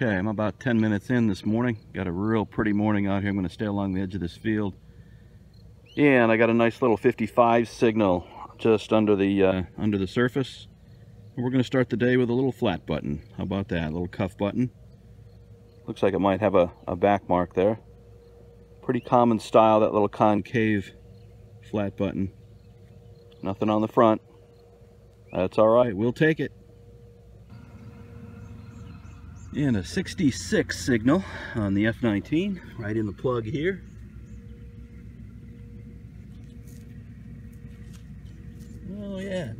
Okay, I'm about 10 minutes in this morning. Got a real pretty morning out here. I'm going to stay along the edge of this field. And I got a nice little 55 signal just under the surface. And we're going to start the day with a little flat button. How about that? A little cuff button. Looks like it might have a back mark there. Pretty common style, that little concave flat button. Nothing on the front. That's all right. We'll take it. And a 66 signal on the F19, right in the plug here. Oh yeah.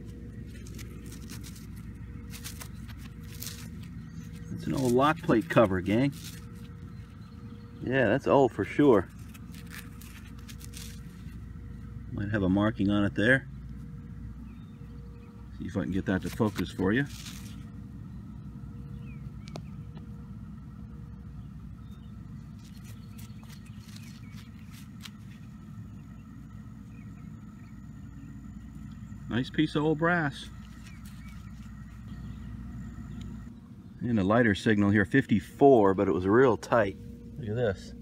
It's an old lock plate cover, gang. Yeah, that's old for sure. Might have a marking on it there. See if I can get that to focus for you. Nice piece of old brass. And a lighter signal here, 54, but it was real tight. Look at this.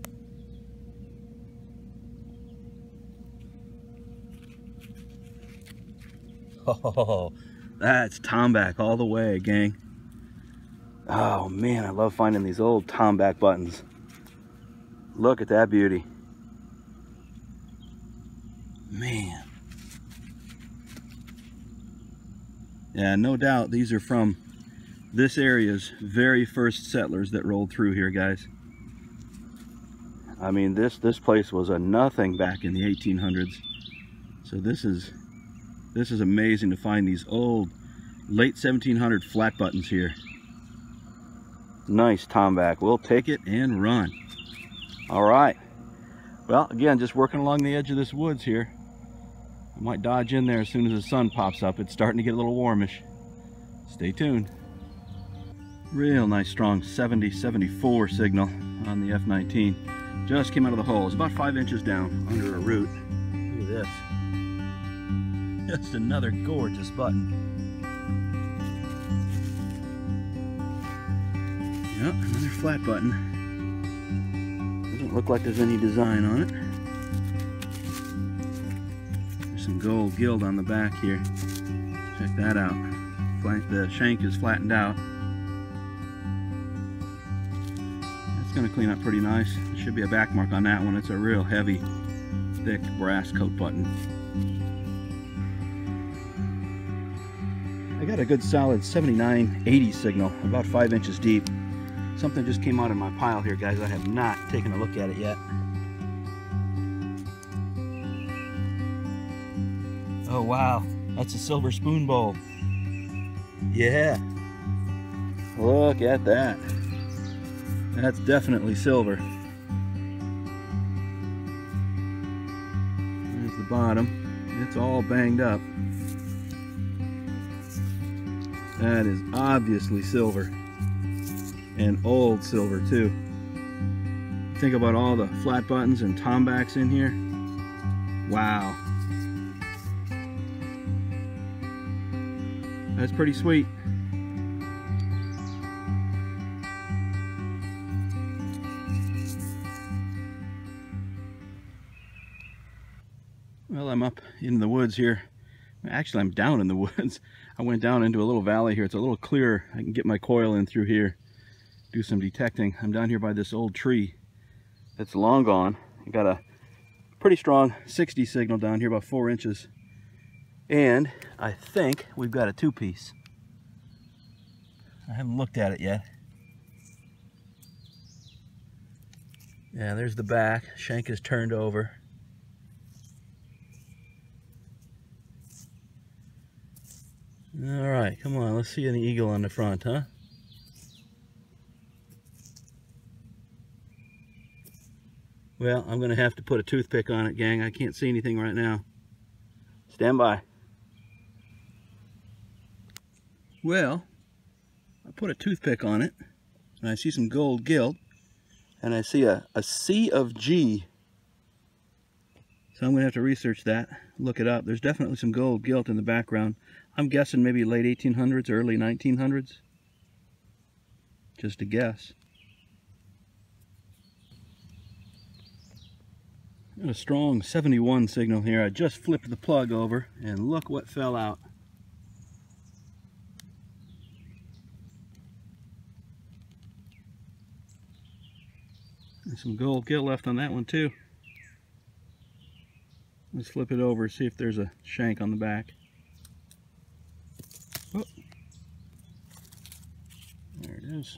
Oh, that's tomback all the way, gang. Oh man, I love finding these old tomback buttons. Look at that beauty. Man. Yeah, no doubt these are from this area's very first settlers that rolled through here, guys. I mean, this place was a nothing back in the 1800s. So this is amazing to find these old late 1700 flat buttons here. Nice tomback. We'll take it and run. All right. Well, again, just working along the edge of this woods here. I might dodge in there as soon as the sun pops up. It's starting to get a little warmish. Stay tuned. Real nice strong 70-74 signal on the F19. Just came out of the hole. It's about 5 inches down under a root. Look at this. Just another gorgeous button. Yep, another flat button. Doesn't look like there's any design on it. Some gold gild on the back here. Check that out. The shank is flattened out. That's going to clean up pretty nice. There should be a back mark on that one. It's a real heavy, thick brass coat button. I got a good solid 79-80 signal, about 5 inches deep. Something just came out of my pile here, guys. I have not taken a look at it yet. Oh wow, that's a silver spoon bowl. Yeah, look at that. That's definitely silver. There's the bottom. It's all banged up. That is obviously silver. And old silver too. Think about all the flat buttons and tombacks in here. Wow. That's pretty sweet. Well, I'm up in the woods here. Actually, I'm down in the woods. I went down into a little valley here. It's a little clearer. I can get my coil in through here, do some detecting. I'm down here by this old tree that's long gone. I got a pretty strong 60 signal down here, about 4 inches. And I think we've got a two-piece. I haven't looked at it yet. Yeah, there's the back. Shank is turned over. All right, come on. Let's see an eagle on the front, huh? Well, I'm going to have to put a toothpick on it, gang. I can't see anything right now. Stand by. Well, I put a toothpick on it, and I see some gold gilt, and I see a C of G. So I'm going to have to research that, look it up. There's definitely some gold gilt in the background. I'm guessing maybe late 1800s, early 1900s. Just a guess. Got a strong 71 signal here. I just flipped the plug over and look what fell out. There's some gold gilt left on that one too. Let's flip it over, see if there's a shank on the back. Oh. There it is.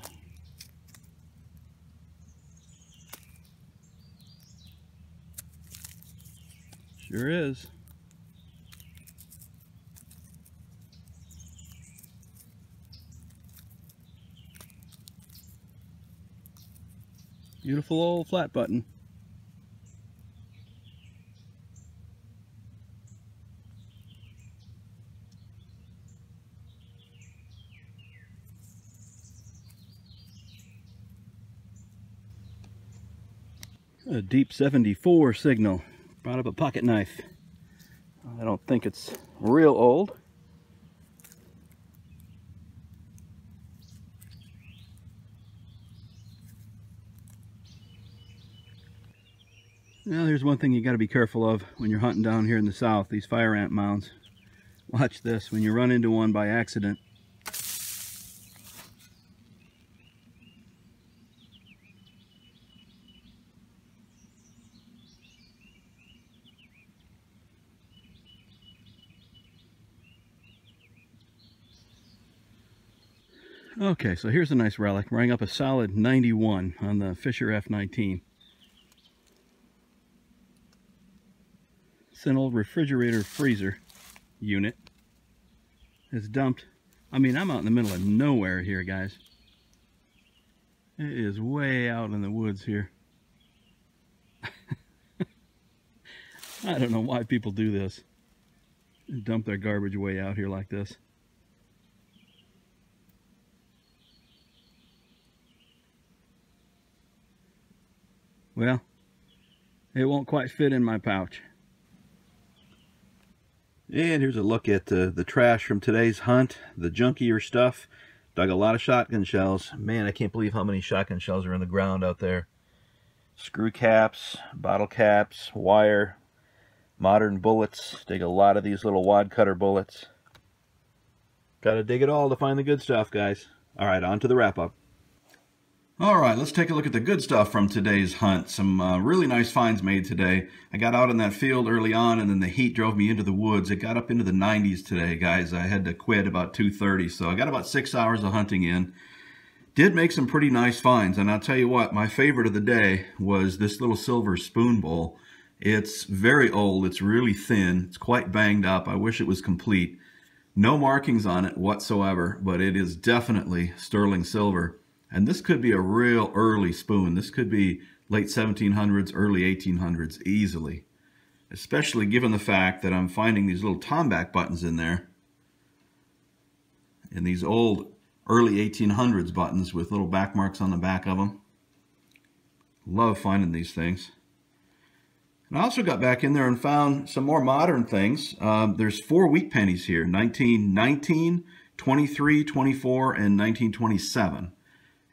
Sure is. Beautiful old flat button. A deep 74 signal. Brought up a pocket knife. I don't think it's real old. Now there's one thing you got to be careful of when you're hunting down here in the south, these fire ant mounds. Watch this, when you run into one by accident. Okay, so here's a nice relic, running up a solid 91 on the Fisher F19. It's an old refrigerator freezer unit. It's dumped. I mean, I'm out in the middle of nowhere here, guys. It is way out in the woods here. I don't know why people do this. Dump their garbage way out here like this. Well, it won't quite fit in my pouch. And here's a look at the trash from today's hunt, the junkier stuff. Dug a lot of shotgun shells. Man, I can't believe how many shotgun shells are in the ground out there. Screw caps, bottle caps, wire, modern bullets. Dig a lot of these little wad cutter bullets. Gotta dig it all to find the good stuff, guys. All right, on to the wrap-up. All right, let's take a look at the good stuff from today's hunt. Some really nice finds made today. I got out in that field early on, and then the heat drove me into the woods. It got up into the 90s today, guys. I had to quit about 2:30, so I got about 6 hours of hunting in. Did make some pretty nice finds, and I'll tell you what, my favorite of the day was this little silver spoon bowl. It's very old. It's really thin. It's quite banged up. I wish it was complete. No markings on it whatsoever, but it is definitely sterling silver. And this could be a real early spoon. This could be late 1700s, early 1800s easily. Especially given the fact that I'm finding these little tomback buttons in there. And these old early 1800s buttons with little back marks on the back of them. Love finding these things. And I also got back in there and found some more modern things. There's 4 wheat pennies here, 1919, 23, 24, and 1927.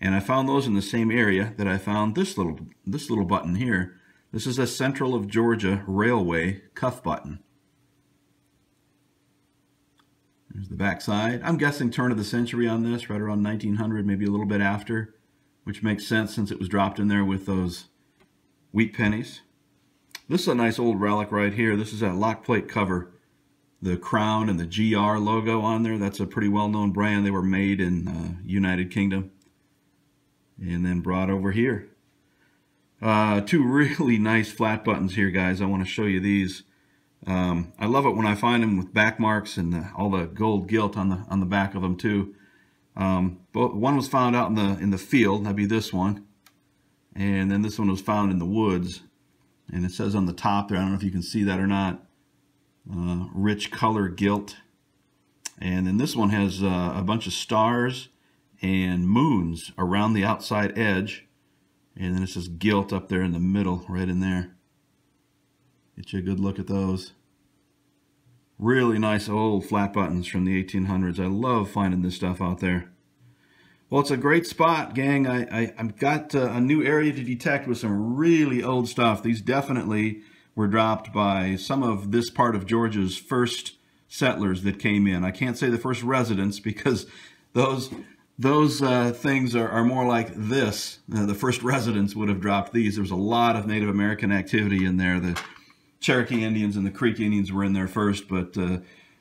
And I found those in the same area that I found this little button here. This is a Central of Georgia Railway cuff button. There's the back side. I'm guessing turn of the century on this, right around 1900, maybe a little bit after, which makes sense since it was dropped in there with those wheat pennies. This is a nice old relic right here. This is a lock plate cover. The crown and the GR logo on there, that's a pretty well-known brand. They were made in United Kingdom. And then brought over here. 2 really nice flat buttons here, guys. I want to show you these. I love it when I find them with back marks and all the gold gilt on the back of them too. But one was found out in the field. That'd be this one, and then this one was found in the woods. And it says on the top there, I don't know if you can see that or not, rich color gilt. And then this one has a bunch of stars and moons around the outside edge, and then it says gilt up there in the middle, right in there. Get you a good look at those. Really nice old flat buttons from the 1800s. I love finding this stuff out there. Well, it's a great spot, gang. I've got a new area to detect with some really old stuff. These definitely were dropped by some of this part of Georgia's first settlers that came in. I can't say the first residents because those things are more like this. The first residents would have dropped these. There was a lot of Native American activity in there. The Cherokee Indians and the Creek Indians were in there first, but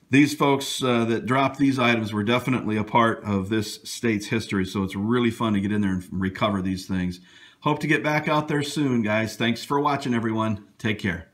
these folks that dropped these items were definitely a part of this state's history, so it's really fun to get in there and recover these things. Hope to get back out there soon, guys. Thanks for watching, everyone. Take care.